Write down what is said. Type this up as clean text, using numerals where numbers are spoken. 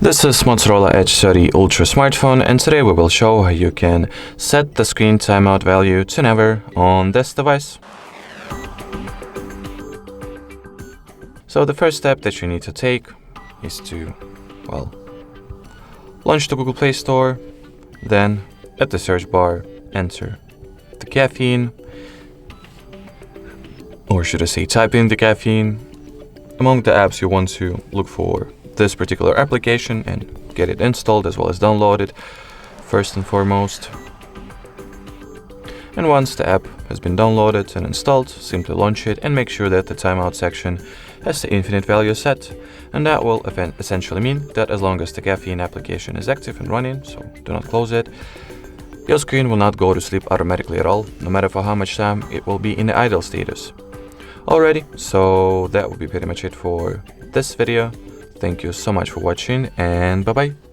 This is Motorola Edge 30 Ultra smartphone, and today we will show how you can set the screen timeout value to never on this device. So the first step that you need to take is to, launch the Google Play Store, then at the search bar enter the Caffeine, or should I say type in the Caffeine. Among the apps you want to look for this particular application and get it installed as well as downloaded first and foremost. And once the app has been downloaded and installed, simply launch it and make sure that the timeout section has the infinite value set, and that will essentially mean that as long as the Caffeine application is active and running, so do not close it, your screen will not go to sleep automatically at all, no matter for how much time it will be in the idle status. Alrighty, so that will be pretty much it for this video. Thank you so much for watching, and bye bye.